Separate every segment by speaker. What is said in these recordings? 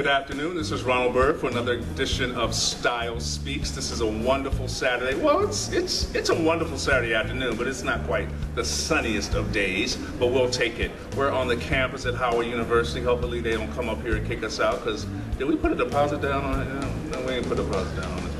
Speaker 1: Good afternoon. This is Ronald Bird for another edition of Style Speaks. This is a wonderful Saturday. Well, it's a wonderful Saturday afternoon, but it's not quite the sunniest of days, but we'll take it. We're on the campus at Howard University. Hopefully they don't come up here and kick us out, because did we put a deposit down on it? No, we ain't put a deposit down on this,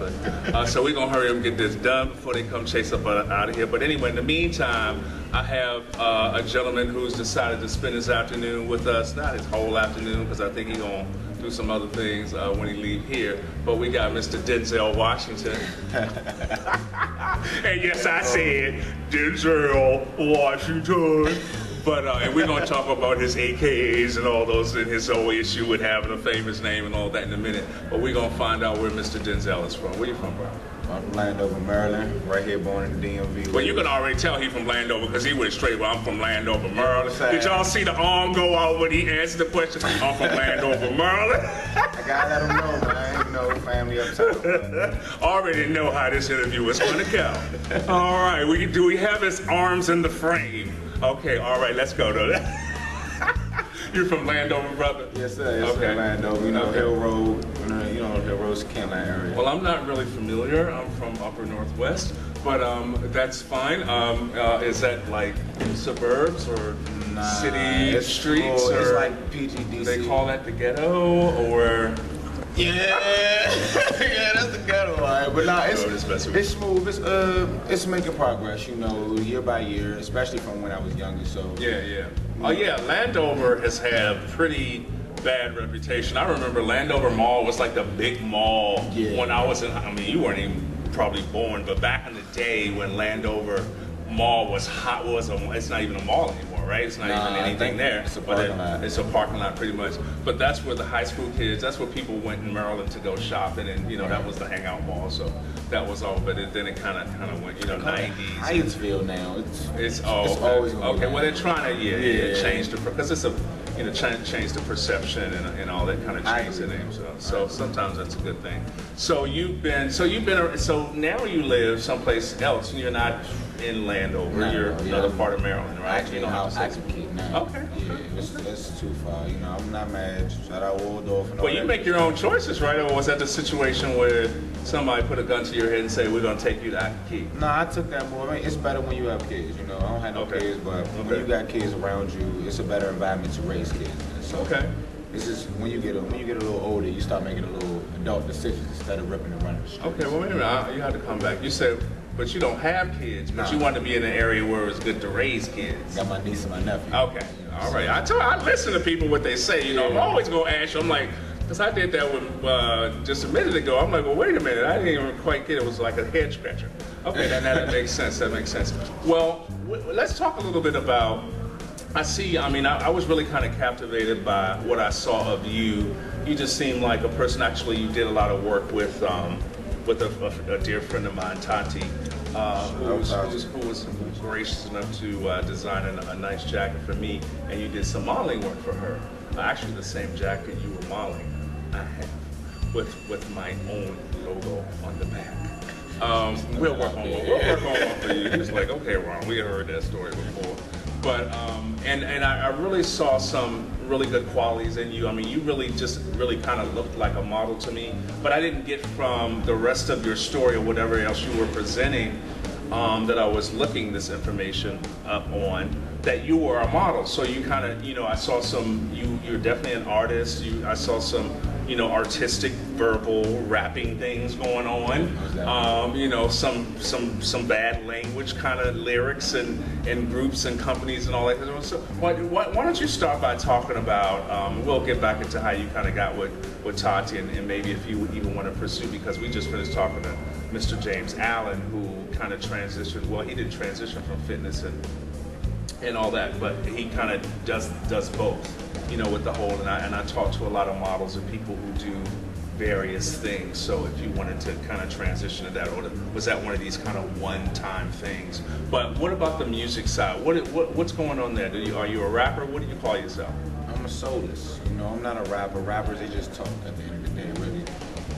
Speaker 1: but so we're going to hurry up and get this done before they come chase us out of here. But anyway, in the meantime, I have a gentleman who's decided to spend his afternoon with us, not his whole afternoon, because I think he's going to do some other things when he leave here. But we got Mr. Denzel Washington. And yes, I said Denzel Washington. But and we're going to talk about his AKAs and all those, and his whole issue with having a famous name and all that in a minute. But we're going to find out where Mr. Denzel is from. Where you from, bro?
Speaker 2: I'm from Landover, Maryland, right here born in the DMV.
Speaker 1: Well, you can already tell he from Landover because he went straight, well, I'm from Landover, Maryland. Did y'all see the arm go out when he answered the question? I'm from Landover, Maryland.
Speaker 2: I gotta let him know, man. You know, family up top.
Speaker 1: Already know how this interview is going to go. All right, do we have his arms in the frame? Okay, all right, let's go to that. You're from Landover, brother?
Speaker 2: Yes, sir. Yes, sir. Landover. You know, Hill Road. You know, Hill Road's Kentland area.
Speaker 1: Well, I'm not really familiar. I'm from Upper Northwest, but that's fine. Is that like suburbs or city streets?
Speaker 2: Cool.
Speaker 1: Or
Speaker 2: it's like PGDC.
Speaker 1: They call that the ghetto, or?
Speaker 2: Yeah, yeah, that's the ghetto, all right. But nah, it's smooth. It's making progress, you know, year by year, especially from when I was younger. So
Speaker 1: yeah. Oh yeah, Landover has had a pretty bad reputation. I remember Landover Mall was like the big mall when I was in. I mean, you weren't even probably born, but back in the day when Landover Mall was hot, it's not even a mall anymore, right? It's not even anything there.
Speaker 2: It's a parking lot.
Speaker 1: It's a parking lot, pretty much. But that's where the high school kids, that's where people went in Maryland to go shopping, and you know that was the hangout mall. So that was all. But then it kind of went, you know, 90s.
Speaker 2: Hyattsville now. It's always
Speaker 1: okay. Well, they're trying to change the, because it's a change the perception and all that, kind of change the name. So sometimes that's a good thing. So now you live someplace else, and you're not in Landover. You're another part of Maryland, right?
Speaker 2: Actually, you know, I can keep now.
Speaker 1: Okay.
Speaker 2: Yeah, it's too far. You know, I'm not mad. Shout out Waldorf and all
Speaker 1: that. Well, you make your own choices, right? Or was that the situation where somebody put a gun to your head and say, "We're gonna take you to Akaki"?
Speaker 2: No, I took that more. I mean, it's better when you have kids. You know, I don't have no kids, but when you got kids around you, it's a better environment to raise kids. So it's just when you get a little older, you start making a little adult decisions instead of ripping and running.
Speaker 1: Okay, well, wait a minute. You have to come back. You said, but you don't have kids, but you want to be in an area where it's good to raise kids.
Speaker 2: Got my niece and my nephew.
Speaker 1: Okay, all right. I listen to people what they say. You know, I'm always gonna ask you. I'm like, because I did that with just a minute ago. I'm like, well, wait a minute. I didn't even quite get it. It was like a head scratcher. Okay, that makes sense. That makes sense. Well, let's talk a little bit about. I was really kind of captivated by what I saw of you. You just seemed like a person. Actually, you did a lot of work with a dear friend of mine, Tati, who was gracious enough to design a nice jacket for me, and you did some modeling work for her. Actually, the same jacket you were modeling, I have, with my own logo on the back. We'll work on one for you. It's like, okay, Ron, we heard that story before. But and I really saw some really good qualities in you. I mean, you really kind of looked like a model to me. But I didn't get from the rest of your story or whatever else you were presenting that I was looking this information up on, that you were a model. So you kind of, you know, I saw some. You're definitely an artist. I saw some, you know, artistic, verbal, rapping things going on. You know, some bad language kind of lyrics and groups and companies and all that. So why don't you start by talking about, we'll get back into how you kind of got with Tati and maybe if you even want to pursue, because we just finished talking to Mr. James Allen, who kind of transitioned, well, he didn't transition from fitness and all that, but he kind of does both, you know, with the whole, and I talk to a lot of models and people who do various things. So if you wanted to kind of transition to that, or was that one of these kind of one-time things? But what about the music side? What's going on there? Are you a rapper? What do you call yourself?
Speaker 2: I'm a soloist. You know, I'm not a rapper. Rappers, they just talk at the end of the day, really.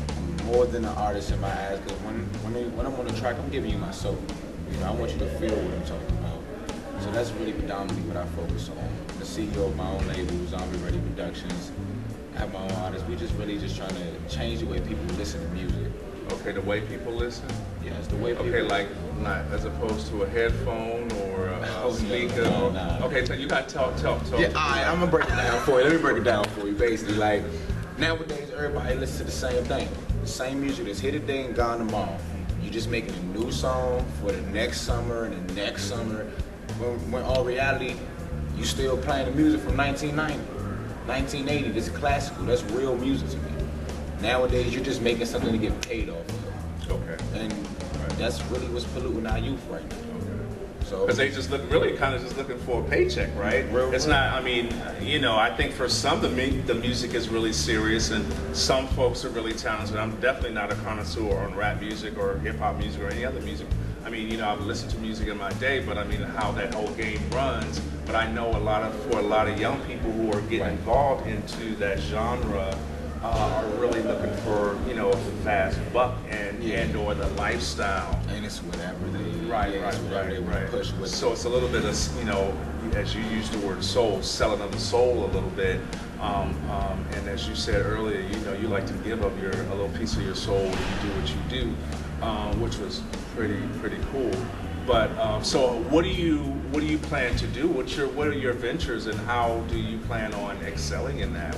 Speaker 2: I'm more than an artist in my eyes, because when I'm on the track, I'm giving you my soul. You know, I want you to feel what I'm talking about. So that's really predominantly what I focus on. The CEO of my own label, Zombie Ready Productions, I have my own artist. We just really just trying to change the way people listen to music.
Speaker 1: Okay, the way people listen?
Speaker 2: Yes, the way people
Speaker 1: listen. Like not as opposed to a headphone or a speaker?
Speaker 2: No.
Speaker 1: Okay, so you got to talk.
Speaker 2: Yeah, I'm going to break it down for you. Let me break it down for you. Basically, like, nowadays, everybody listens to the same thing. The same music that's hit today and gone tomorrow. You're just making a new song for the next summer and the next summer. When all reality, you still playing the music from 1990. 1980, this is classical. That's real music to me. Nowadays, you're just making something to get paid off of.
Speaker 1: Okay.
Speaker 2: And that's really what's polluting our youth right now. So,
Speaker 1: because they just kind of just looking for a paycheck, right? It's not. I mean, I think for some the music is really serious, and some folks are really talented. I'm definitely not a connoisseur on rap music or hip hop music or any other music. I mean, I've listened to music in my day, but I mean, how that whole game runs. But I know for a lot of young people who are getting involved into that genre. Are really looking for a fast buck and or the lifestyle,
Speaker 2: and it's whatever they
Speaker 1: right.
Speaker 2: Push with.
Speaker 1: So it's a little bit of as you used the word soul, selling of the soul a little bit, and as you said earlier, you like to give up a little piece of your soul when you do what you do, which was pretty cool. But so what do you plan to do? What are your ventures, and how do you plan on excelling in that?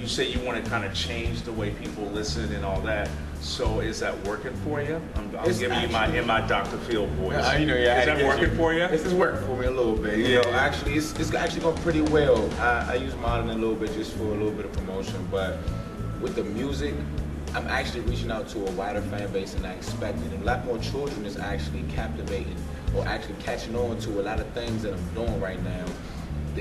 Speaker 1: You say you want to kind of change the way people listen and all that. So is that working for you? I'm giving you my Dr. Phil voice. Is that working for you?
Speaker 2: This is working for me a little bit. Actually, it's actually going pretty well. I use modeling a little bit just for a little bit of promotion, but with the music, I'm actually reaching out to a wider fan base than I expected. And a lot more children is actually captivating or actually catching on to a lot of things that I'm doing right now.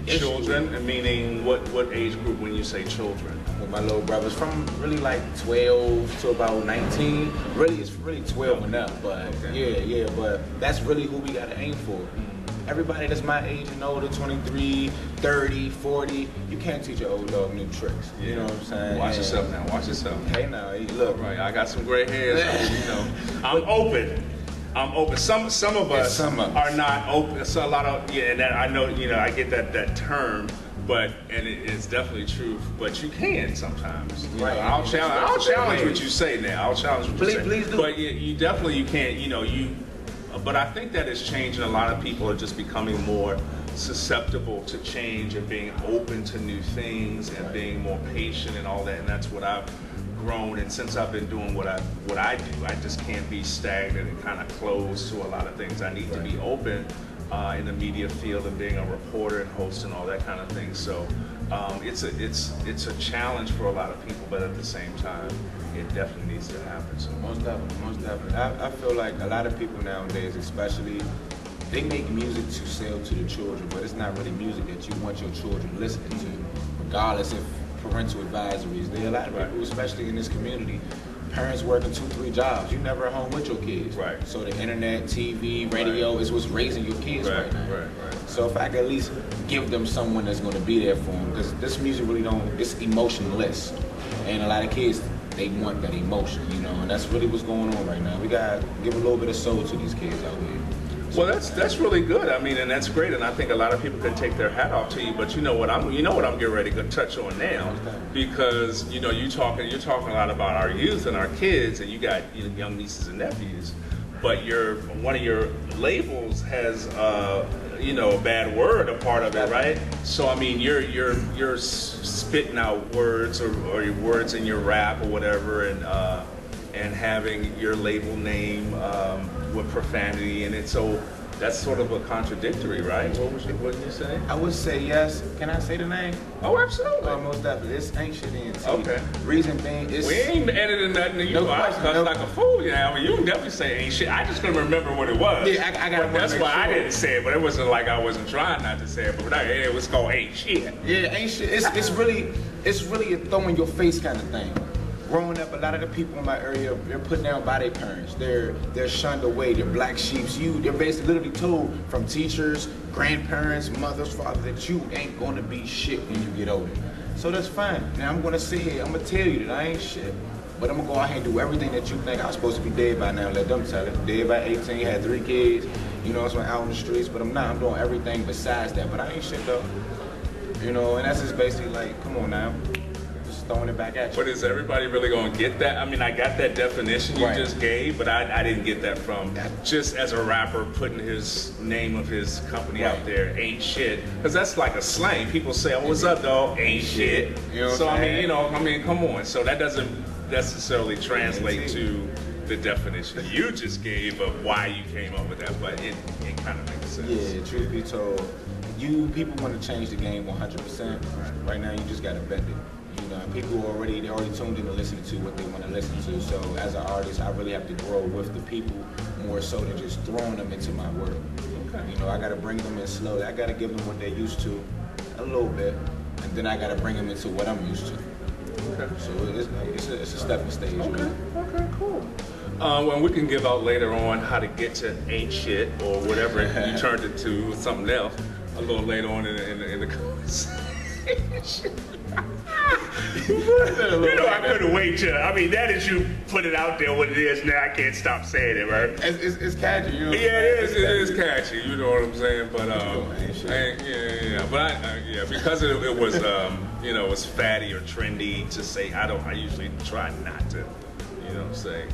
Speaker 1: Children, meaning what age group when you say children?
Speaker 2: With my little brothers, from really like 12 to about 19. Really, it's really 12 and up, but yeah, but that's really who we gotta aim for. Everybody that's my age and older, 23, 30, 40, you can't teach an old dog new tricks. You know what I'm saying?
Speaker 1: Watch yourself now, watch yourself.
Speaker 2: Hey now, look.
Speaker 1: Right, I got some gray hairs, I'm open. Some of us are not open. So a lot of and that, I know I get that term, but it's definitely true. But you can sometimes.
Speaker 2: Right.
Speaker 1: I'll challenge what you say now. I'll challenge what you say.
Speaker 2: Please do.
Speaker 1: But you definitely can't. But I think that is changing. A lot of people are just becoming more susceptible to change and being open to new things and being more patient and all that. And that's what I've grown, and since I've been doing what I do, I just can't be stagnant and kind of closed to a lot of things. I need to be open in the media field and being a reporter and host and all that kind of thing. So it's a challenge for a lot of people, but at the same time, it definitely needs to happen. So
Speaker 2: most definitely. I feel like a lot of people nowadays, especially, they make music to sell to the children, but it's not really music that you want your children listening to, regardless if parental advisories. There are a lot of people, especially in this community, parents working 2-3 jobs. You're never at home with your kids.
Speaker 1: Right.
Speaker 2: So the internet, TV, radio is what's raising your kids right now.
Speaker 1: Right.
Speaker 2: So if I could at least give them someone that's going to be there for them, because this music really it's emotionless. And a lot of kids, they want that emotion, and that's really what's going on right now. We got to give a little bit of soul to these kids out here.
Speaker 1: Well, that's really good. I mean, and that's great. And I think a lot of people can take their hat off to you. But you know what I'm getting ready to touch on now, because you're talking a lot about our youth and our kids, and you got young nieces and nephews. But one of your labels has a bad word, a part of it, right? So I mean, you're spitting out words or your words in your rap or whatever, and having your label name with profanity in it. So that's sort of a contradictory, right? What did you say?
Speaker 2: I would say yes. Can I say the name?
Speaker 1: Oh, absolutely.
Speaker 2: Most definitely. It's ain't shit in.
Speaker 1: Okay.
Speaker 2: Reason being, we
Speaker 1: ain't editing nothing. I cuss like a fool. I mean, you can definitely say ain't shit. I just couldn't remember what it was.
Speaker 2: Yeah, I got.
Speaker 1: That's why I didn't say it. But it wasn't like I wasn't trying not to say it. But it was called ain't shit.
Speaker 2: Yeah, ain't shit. It's really a throw in your face kind of thing. Growing up, a lot of the people in my area, they're put down by their parents. They're shunned away. They're black sheeps. They're basically literally told from teachers, grandparents, mothers, fathers, that you ain't gonna be shit when you get older. So that's fine. Now I'm gonna sit here. I'm gonna tell you that I ain't shit. But I'm gonna go out here and do everything that you think I'm supposed to be dead by now. Let them tell it. Dead by 18, had 3 kids. So I'm out in the streets. But I'm not. I'm doing everything besides that. But I ain't shit though. You know, and that's just basically like, come on now. Throwing it back at you.
Speaker 1: But is everybody really going to get that? I mean, I got that definition you just gave, but I didn't get that from just as a rapper putting his name of his company out there, ain't shit. Because that's like a slang. People say, oh, what's up, dog? Ain't shit.
Speaker 2: You know
Speaker 1: so, I mean, come on. So that doesn't necessarily translate to the definition you just gave of why you came up with that, but it kind of makes sense.
Speaker 2: Yeah, truth be told, people want to change the game 100%. Right now, you just got to bend it. You know, people already tuned in to listen to what they want to listen to. So as an artist, I really have to grow with the people more so than just throwing them into my world. Okay. You know, I got to bring them in slowly. I got to give them what they're used to, a little bit, and then I got to bring them into what I'm used to. Okay. So it's a stepping stage.
Speaker 1: Okay. Okay. Cool. Well, we can give out later on how to get to ain't shit or whatever you turned it to something else a little later on in the conversation. You know, I couldn't wait to. I mean, that is you put it out there what it is. Now I can't stop saying it, right?
Speaker 2: It's catchy, you know.
Speaker 1: Yeah, it is catchy. You know what I'm saying? But but because it was you know, it was fatty or trendy to say. I usually try not to, you know, say.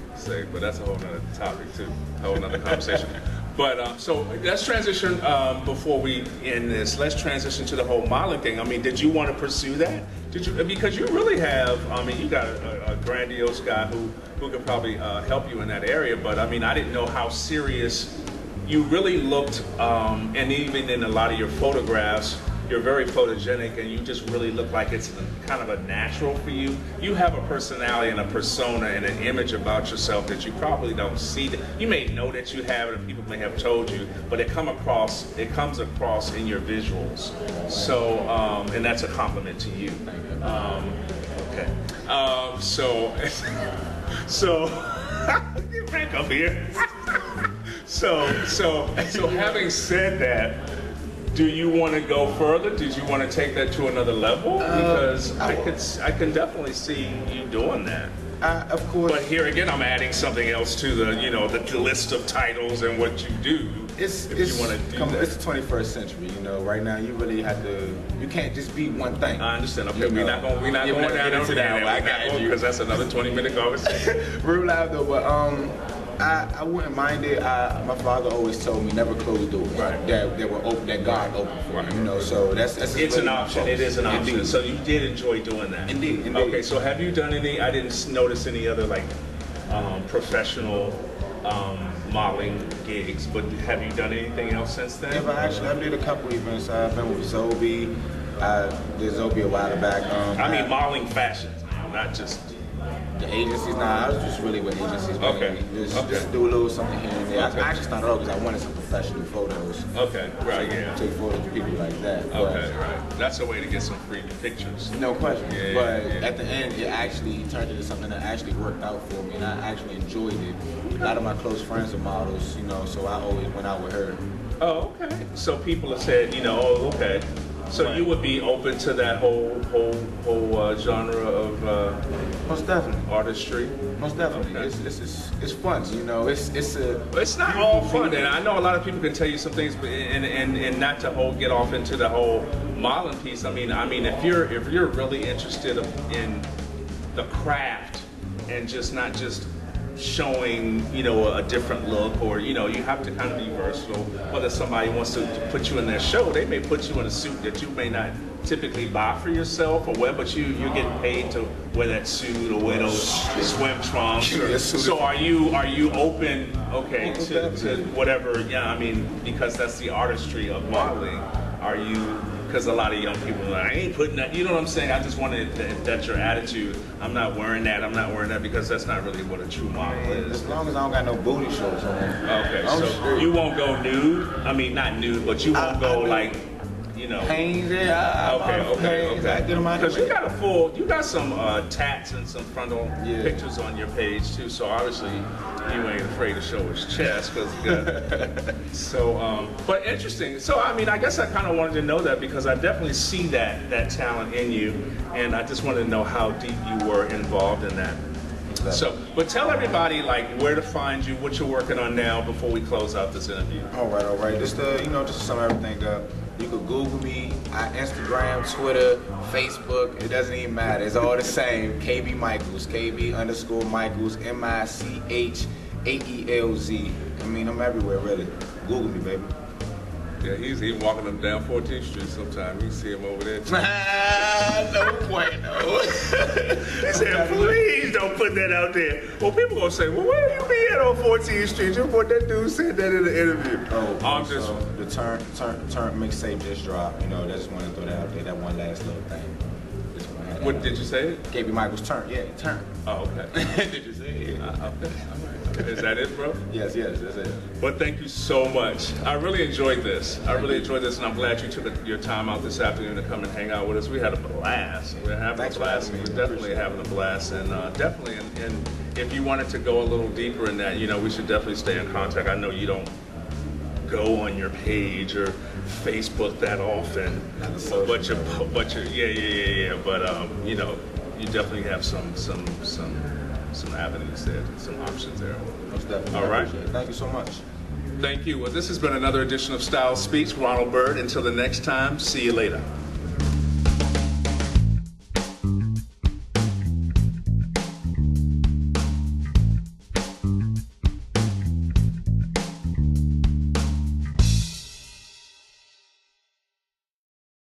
Speaker 1: But that's a whole nother topic too, a whole nother conversation. But so let's transition before we end this. Let's transition to the whole modeling thing. I mean, did you want to pursue that? Did you? Because you really have. I mean, you got a grandiose guy who could probably help you in that area. But I mean, I didn't know how serious you really looked. And even in a lot of your photographs, you're very photogenic, and you just really look like it's kind of a natural for you. You have a personality and a persona and an image about yourself that you probably don't see. You may know that you have it, and people may have told you, but it comes across in your visuals. So, and that's a compliment to you. Okay. So get back up here. So having said that, do you want to go further? Did you want to take that to another level? Because I can definitely see you doing that.
Speaker 2: Of course.
Speaker 1: But here again, I'm adding something else to the the list of titles and what you do.
Speaker 2: It's the 21st century. You know, right now you really have to. You can't just be one thing.
Speaker 1: I understand. Okay, we're not going down into that. I got you because that's another 20-minute conversation.
Speaker 2: Real loud though, but I wouldn't mind it. My father always told me never close doors that were open, that God opened for you. You know, so that's
Speaker 1: it's an option. It is an option.
Speaker 2: Indeed.
Speaker 1: So you did enjoy doing that.
Speaker 2: Indeed.
Speaker 1: Okay. So have you done any? I didn't notice any other like professional modeling gigs, but have you done anything else since then?
Speaker 2: Yeah, but actually, I did a couple events. I've been with Zobi. I did Zobi a while back.
Speaker 1: I mean, modeling fashions, not just.
Speaker 2: The agencies, I was just really with agencies.
Speaker 1: Okay.
Speaker 2: Just do a little something here and there. Okay. I actually started off because I wanted some professional photos.
Speaker 1: Okay, right,
Speaker 2: Take photos of people like that.
Speaker 1: Okay, right. That's a way to get some free pictures.
Speaker 2: No question. At the end, it actually turned into something that actually worked out for me, and I actually enjoyed it. A lot of my close friends are models, you know, so I always went out with her.
Speaker 1: Oh, okay. So people have said, oh, okay. So you would be open to that whole genre of
Speaker 2: most definitely
Speaker 1: artistry.
Speaker 2: Most definitely, okay. It's fun. You know,
Speaker 1: it's not all fun, and I know a lot of people can tell you some things, but and not to get off into the whole modeling piece. I mean, if you're really interested in the craft and not just showing a different look, or you have to kind of be versatile. Whether somebody wants to put you in their show, they may put you in a suit that you may not typically buy for yourself or wear, but you're getting paid to wear that suit or wear those swim trunks. So are you open to whatever? Yeah, I mean, because that's the artistry of modeling. Are you? Because a lot of young people are like, I ain't putting that, you know what I'm saying? I just wanted that's your attitude. I'm not wearing that, because that's not really what a true model is.
Speaker 2: As long as I don't got no booty shorts on.
Speaker 1: Okay, so you won't go nude? I mean, not nude, but you won't go like,
Speaker 2: Pains, okay.
Speaker 1: Because you got some tats and some frontal pictures on your page too, so obviously you ain't afraid to show his chest. But interesting. So I mean, I guess I kind of wanted to know that because I definitely see that talent in you, and I just wanted to know how deep you were involved in that. So, but tell everybody like where to find you, what you're working on now before we close out this interview.
Speaker 2: All right. Just to sum everything up, you could Google me on Instagram, Twitter, Facebook. It doesn't even matter. It's all the same. KB Michaels, KB_Michaels, MICHAELZ. I mean, I'm everywhere really. Google me, baby.
Speaker 1: Yeah, he's walking up down 14th Street sometime. You see him over there.
Speaker 2: No point, no.
Speaker 1: They said, please don't put that out there. Well, people gonna say, well, where you be at on 14th Street? You what that dude said that in the interview.
Speaker 2: The turn mixtape just dropped. I just want to throw that out there. That one last little thing.
Speaker 1: What did you say?
Speaker 2: KB Michael's turn. Yeah, turn.
Speaker 1: Oh, okay.
Speaker 2: Did you say it?
Speaker 1: Okay. All right. Is that it, bro?
Speaker 2: Yes, that's it.
Speaker 1: Well, thank you so much. I really enjoyed this. And I'm glad you took your time out this afternoon to come and hang out with us. We had a blast. We're having a blast. We're definitely having a blast, and definitely. And if you wanted to go a little deeper in that, we should definitely stay in contact. I know you don't go on your page or Facebook that often, but yeah. But you definitely have some avenues there, some options there.
Speaker 2: Most definitely.
Speaker 1: All right.
Speaker 2: Thank you so much.
Speaker 1: Thank you. Well, this has been another edition of Style Speaks. Ronald Byrd. Until the next time, see you later.